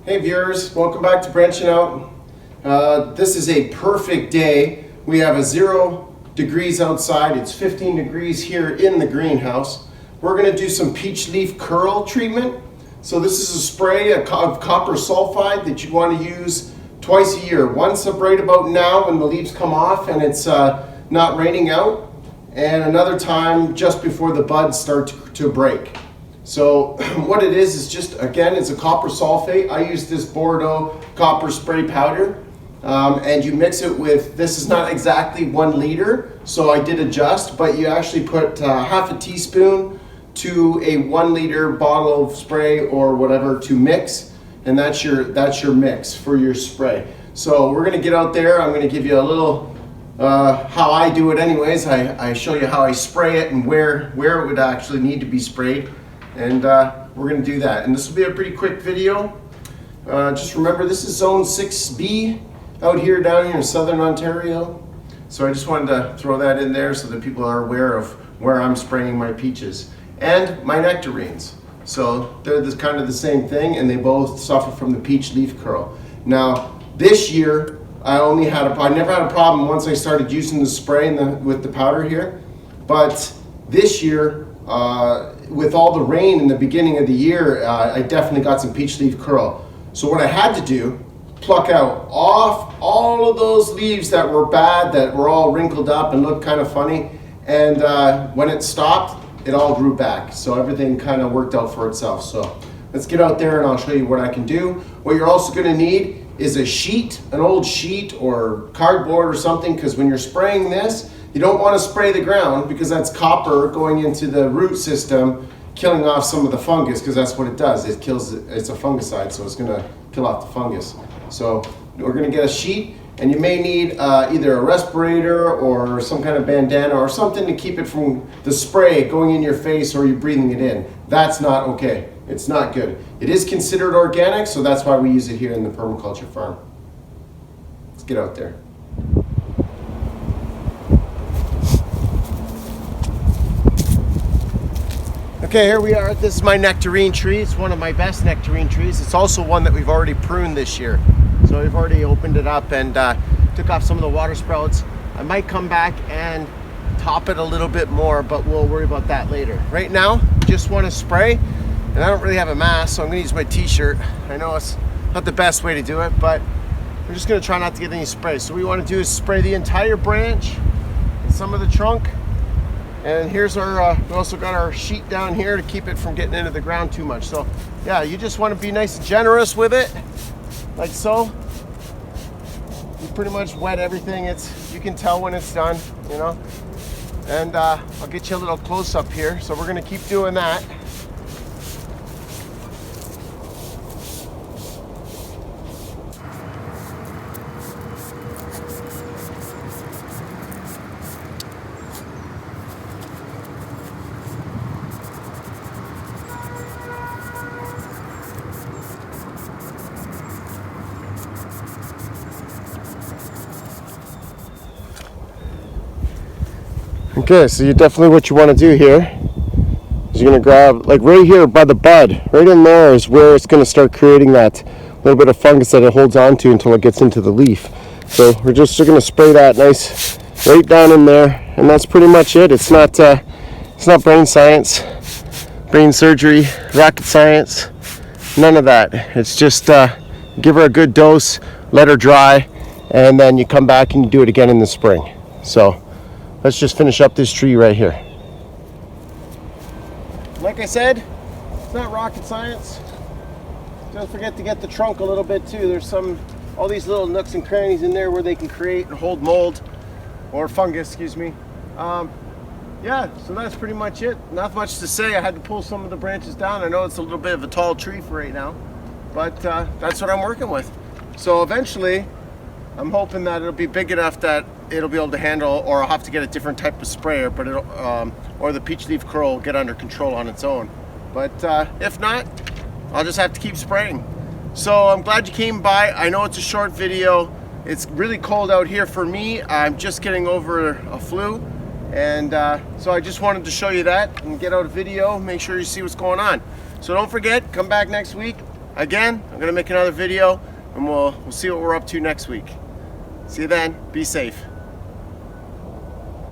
Hey viewers, welcome back to Branching Out. This is a perfect day. We have a 0 degrees outside. It's 15 degrees here in the greenhouse. We're going to do some peach leaf curl treatment. So this is a spray of copper sulphide that you want to use twice a year. Once right about now when the leaves come off and it's not raining out, and another time just before the buds start to break. So what it is just, again, it's a copper sulphate. I use this Bordeaux copper spray powder, and you mix it with, this is not exactly 1 liter, so I did adjust, but you actually put half a teaspoon to a 1 liter bottle of spray or whatever to mix, and that's your mix for your spray. So we're gonna get out there. I'm gonna give you a little, how I do it anyways. I show you how I spray it and where it would actually need to be sprayed. And we're going to do that. And this will be a pretty quick video. Just remember, this is zone 6B out here down here in southern Ontario. So I just wanted to throw that in there so that people are aware of where I'm spraying my peaches. And my nectarines. So they're kind of the same thing, and they both suffer from the peach leaf curl. Now, this year, I never had a problem once I started using the spray with the powder here. But this year, with all the rain in the beginning of the year, I definitely got some peach leaf curl. So what I had to do, pluck out off all of those leaves that were bad, that were all wrinkled up and looked kind of funny. And when it stopped, it all grew back. So everything kind of worked out for itself. So let's get out there and I'll show you what I can do. What you're also going to need is a sheet, an old sheet or cardboard or something, because when you're spraying this, you don't want to spray the ground because that's copper going into the root system, killing off some of the fungus, because that's what it does. It's a fungicide, so it's going to kill off the fungus. So we're going to get a sheet, and you may need either a respirator or some kind of bandana or something to keep it from the spray going in your face or you breathing it in. That's not okay. It's not good. It is considered organic, so that's why we use it here in the permaculture farm. Let's get out there. Okay, here we are. This is my nectarine tree. It's one of my best nectarine trees. It's also one that we've already pruned this year. So we've already opened it up and took off some of the water sprouts. I might come back and top it a little bit more, but we'll worry about that later. Right now, just want to spray, and I don't really have a mask, so I'm going to use my t-shirt. I know it's not the best way to do it, but we're just going to try not to get any spray. So what we want to do is spray the entire branch and some of the trunk. And here's our, we also got our sheet down here to keep it from getting into the ground too much. So yeah, you just want to be nice and generous with it, like so. You pretty much wet everything. You can tell when it's done, you know. And I'll get you a little close up here. So we're gonna keep doing that. Okay, so definitely what you want to do here is you're going to grab, like right here by the bud, right in there is where it's going to start creating that little bit of fungus that it holds on to until it gets into the leaf. So we're just going to spray that nice right down in there, and that's pretty much it. It's not brain science, brain surgery, rocket science, none of that. It's just give her a good dose, let her dry, and then you come back and you do it again in the spring. So let's just finish up this tree right here. Like I said, it's not rocket science. Don't forget to get the trunk a little bit too. There's all these little nooks and crannies in there where they can create and hold mold or fungus, excuse me. Yeah, so that's pretty much it. Not much to say. I had to pull some of the branches down. I know it's a little bit of a tall tree for right now, but that's what I'm working with. So eventually, I'm hoping that it'll be big enough that it'll be able to handle, or I'll have to get a different type of sprayer, but or the peach leaf curl will get under control on its own. But if not, I'll just have to keep spraying. So I'm glad you came by. I know it's a short video. It's really cold out here for me. I'm just getting over a flu, and so I just wanted to show you that and get out a video, make sure you see what's going on. So don't forget, come back next week. again, I'm gonna make another video, and we'll see what we're up to next week. See you then. Be safe.